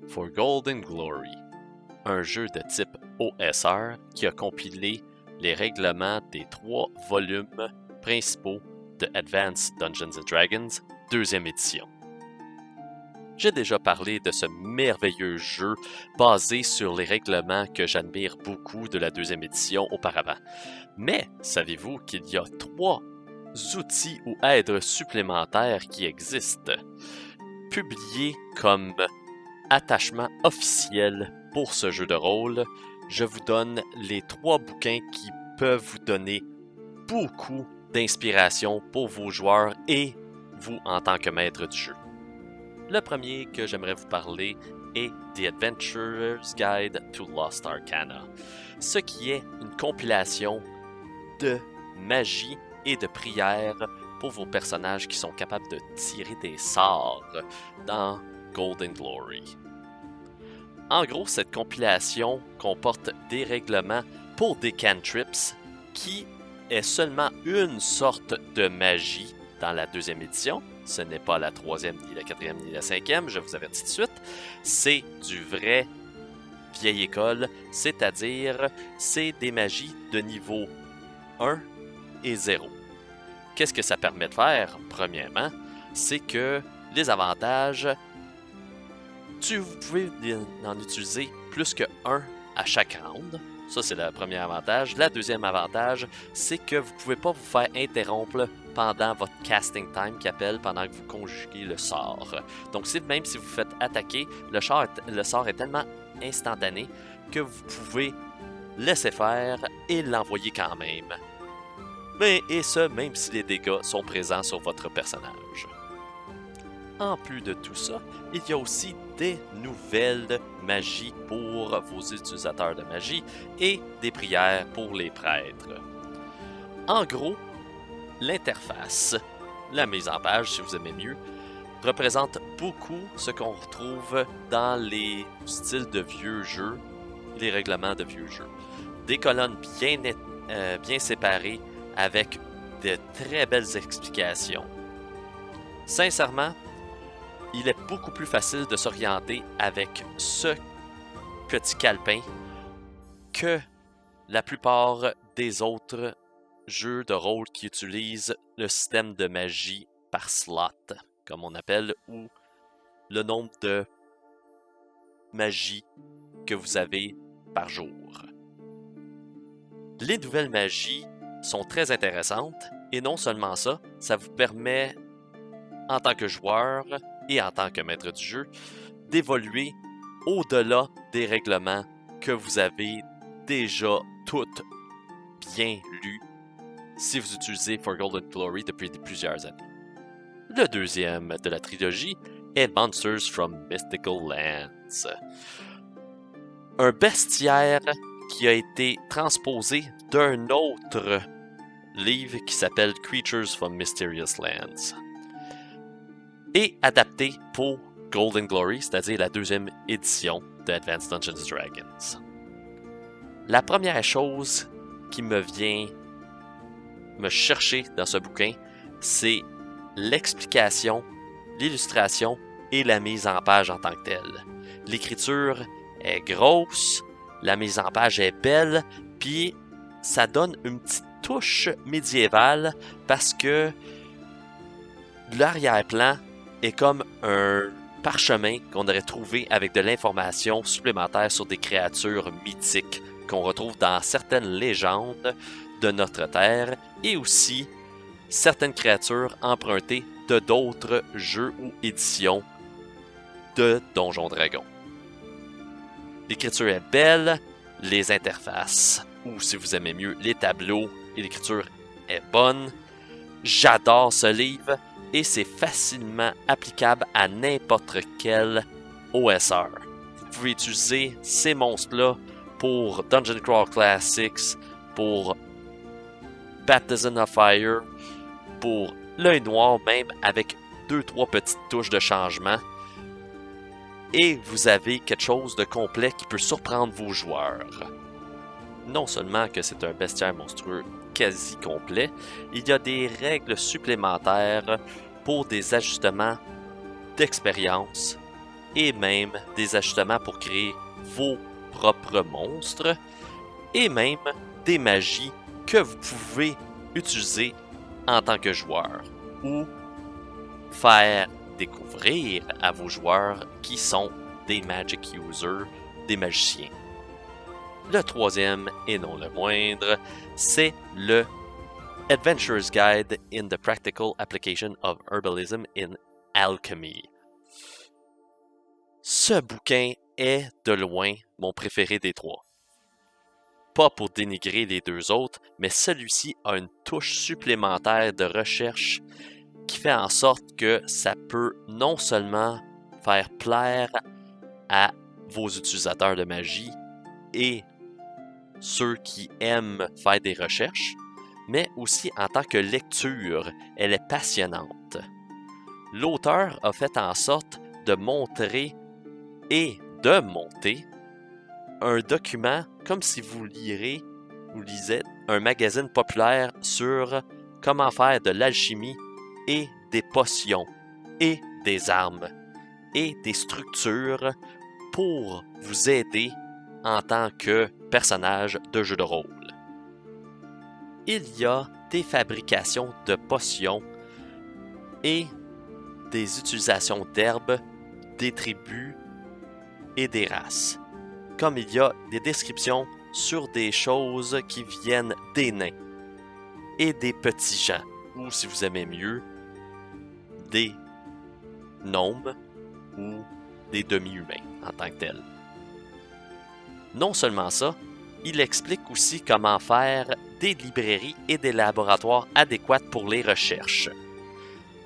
for Golden Glory, un jeu de type OSR qui a compilé les règlements des 3 volumes principaux de Advanced Dungeons & Dragons 2e édition. J'ai déjà parlé de ce merveilleux jeu basé sur les règlements que j'admire beaucoup de la 2e édition auparavant. Mais savez-vous qu'il y a 3 outils ou aides supplémentaires qui existent, publiés comme attachement officiel pour ce jeu de rôle? Je vous donne les 3 bouquins qui peuvent vous donner beaucoup d'inspiration pour vos joueurs et vous en tant que maître du jeu. Le premier que j'aimerais vous parler est The Adventurer's Guide to Lost Arcana, ce qui est une compilation de magie et de prières pour vos personnages qui sont capables de tirer des sorts dans Golden Glory. En gros, cette compilation comporte des règlements pour des cantrips qui est seulement une sorte de magie dans la 2e édition. Ce n'est pas la 3e, ni la 4e, ni la 5e, je vous avertis tout de suite. C'est du vrai vieille école, c'est-à-dire c'est des magies de niveau 1 et 0. Qu'est-ce que ça permet de faire? Premièrement, c'est que les avantages, vous pouvez en utiliser plus que 1 à chaque round. Ça, c'est le premier avantage. La deuxième avantage, c'est que vous ne pouvez pas vous faire interrompre pendant votre casting time, qui appelle pendant que vous conjuguez le sort. Donc, même si vous faites attaquer, le sort est tellement instantané que vous pouvez laisser faire et l'envoyer quand même. Et ce, même si les dégâts sont présents sur votre personnage. En plus de tout ça, il y a aussi des nouvelles magies pour vos utilisateurs de magie et des prières pour les prêtres. En gros, l'interface, la mise en page si vous aimez mieux, représente beaucoup ce qu'on retrouve dans les styles de vieux jeux, les règlements de vieux jeux. Des colonnes bien séparées avec de très belles explications. Sincèrement, il est beaucoup plus facile de s'orienter avec ce petit calepin que la plupart des autres jeux de rôle qui utilisent le système de magie par slot, comme on appelle, ou le nombre de magies que vous avez par jour. Les nouvelles magies sont très intéressantes et non seulement ça, ça vous permet en tant que joueur et en tant que maître du jeu, d'évoluer au-delà des règlements que vous avez déjà toutes bien lus si vous utilisez For Golden Glory depuis plusieurs années. Le deuxième de la trilogie est Monsters from Mystical Lands. Un bestiaire qui a été transposé d'un autre livre qui s'appelle Creatures from Mysterious Lands et adapté pour Golden Glory, c'est-à-dire la 2e édition de Advanced Dungeons & Dragons. La première chose qui me vient me chercher dans ce bouquin, c'est l'explication, l'illustration et la mise en page en tant que telle. L'écriture est grosse, la mise en page est belle, puis ça donne une petite touche médiévale parce que l'arrière-plan est comme un parchemin qu'on aurait trouvé avec de l'information supplémentaire sur des créatures mythiques qu'on retrouve dans certaines légendes de notre terre et aussi certaines créatures empruntées de d'autres jeux ou éditions de Donjons Dragons. L'écriture est belle, les interfaces, ou si vous aimez mieux, les tableaux et l'écriture est bonne. J'adore ce livre et c'est facilement applicable à n'importe quel OSR. Vous pouvez utiliser ces monstres-là pour Dungeon Crawl Classics, pour Baptism of Fire, pour l'œil noir même avec 2-3 petites touches de changement. Et vous avez quelque chose de complet qui peut surprendre vos joueurs. Non seulement que c'est un bestiaire monstrueux quasi complet, il y a des règles supplémentaires pour des ajustements d'expérience et même des ajustements pour créer vos propres monstres et même des magies que vous pouvez utiliser en tant que joueur ou faire découvrir à vos joueurs qui sont des Magic Users, des magiciens. Le troisième, et non le moindre, c'est le Adventurer's Guide in the Practical Application of Herbalism in Alchemy. Ce bouquin est de loin mon préféré des trois. Pas pour dénigrer les deux autres, mais celui-ci a une touche supplémentaire de recherche qui fait en sorte que ça peut non seulement faire plaire à vos utilisateurs de magie et ceux qui aiment faire des recherches, mais aussi en tant que lecture, elle est passionnante. L'auteur a fait en sorte de montrer et de monter un document comme si vous lisez un magazine populaire sur comment faire de l'alchimie et des potions et des armes et des structures pour vous aider en tant que personnage de jeu de rôle. Il y a des fabrications de potions et des utilisations d'herbes, des tribus et des races. Comme il y a des descriptions sur des choses qui viennent des nains et des petits gens, ou si vous aimez mieux, des gnomes ou des demi-humains en tant que tels. Non seulement ça, il explique aussi comment faire des librairies et des laboratoires adéquats pour les recherches.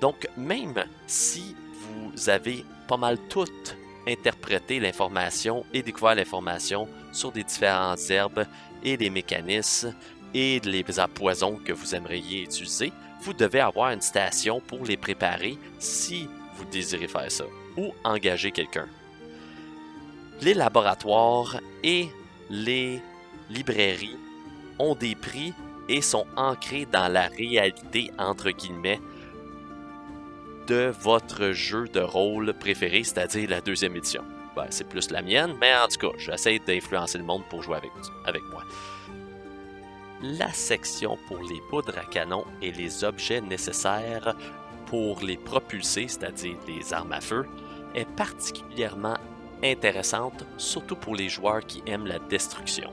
Donc, même si vous avez pas mal toutes interprété l'information et découvert l'information sur des différentes herbes et les mécanismes et les poisons que vous aimeriez utiliser, vous devez avoir une station pour les préparer si vous désirez faire ça, ou engager quelqu'un. Les laboratoires et les librairies ont des prix et sont ancrés dans la réalité, entre guillemets, de votre jeu de rôle préféré, c'est-à-dire la deuxième édition. Ben, c'est plus la mienne, mais en tout cas, j'essaie d'influencer le monde pour jouer avec moi. La section pour les poudres à canon et les objets nécessaires pour les propulser, c'est-à-dire les armes à feu, est particulièrement intéressante, surtout pour les joueurs qui aiment la destruction.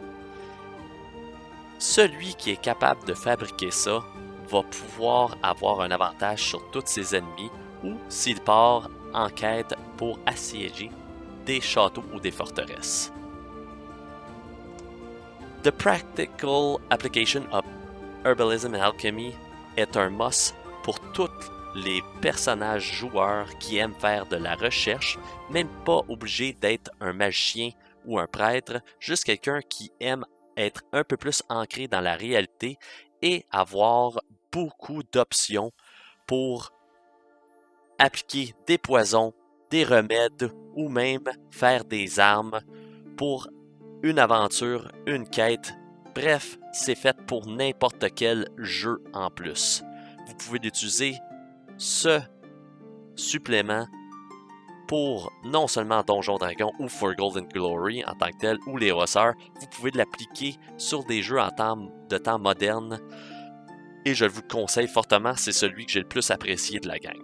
Celui qui est capable de fabriquer ça va pouvoir avoir un avantage sur tous ses ennemis ou s'il part en quête pour assiéger des châteaux ou des forteresses. The Practical Application of Herbalism and Alchemy est un must pour tous les personnages joueurs qui aiment faire de la recherche, même pas obligé d'être un magicien ou un prêtre, juste quelqu'un qui aime être un peu plus ancré dans la réalité et avoir beaucoup d'options pour appliquer des poisons, des remèdes ou même faire des armes pour une aventure, une quête. Bref, c'est fait pour n'importe quel jeu en plus. Vous pouvez l'utiliser ce supplément pour non seulement Donjon Dragon ou For Golden Glory en tant que tel ou les Rosseurs, vous pouvez l'appliquer sur des jeux en temps moderne et je vous conseille fortement, c'est celui que j'ai le plus apprécié de la gang.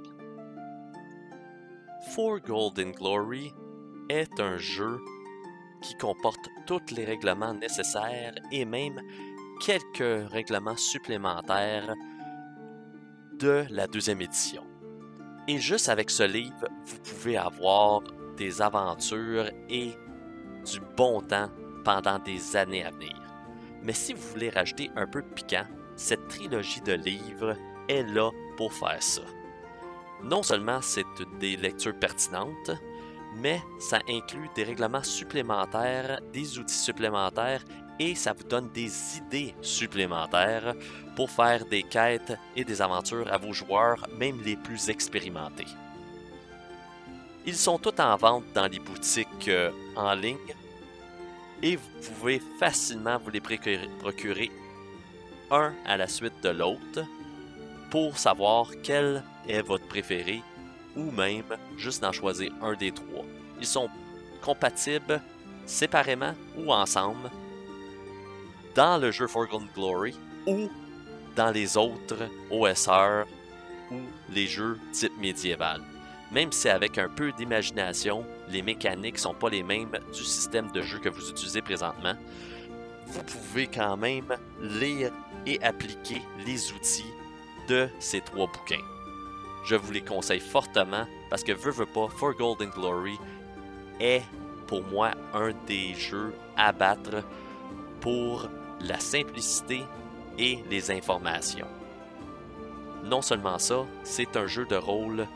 For Golden Glory est un jeu qui comporte tous les règlements nécessaires et même quelques règlements supplémentaires de la deuxième édition. Et juste avec ce livre, vous pouvez avoir des aventures et du bon temps pendant des années à venir. Mais si vous voulez rajouter un peu de piquant, cette trilogie de livres est là pour faire ça. Non seulement c'est des lectures pertinentes, mais ça inclut des règlements supplémentaires, des outils supplémentaires et ça vous donne des idées supplémentaires pour faire des quêtes et des aventures à vos joueurs, même les plus expérimentés. Ils sont tous en vente dans les boutiques en ligne et vous pouvez facilement vous les procurer un à la suite de l'autre pour savoir quel est votre préféré ou même juste d'en choisir un des trois. Ils sont compatibles séparément ou ensemble dans le jeu Forgotten Glory ou dans les autres OSR ou les jeux type médiéval. Même si avec un peu d'imagination, les mécaniques sont pas les mêmes du système de jeu que vous utilisez présentement, vous pouvez quand même lire et appliquer les outils de ces 3 bouquins. Je vous les conseille fortement parce que veux pas, Forgotten Glory est pour moi un des jeux à battre pour la simplicité et les informations. Non seulement ça, c'est un jeu de rôle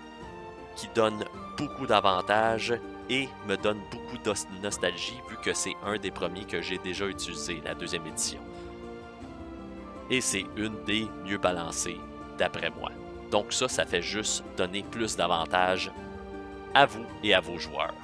qui donne beaucoup d'avantages et me donne beaucoup de nostalgie vu que c'est un des premiers que j'ai déjà utilisé, la 2e édition. Et c'est une des mieux balancées d'après moi. Donc ça fait juste donner plus d'avantages à vous et à vos joueurs.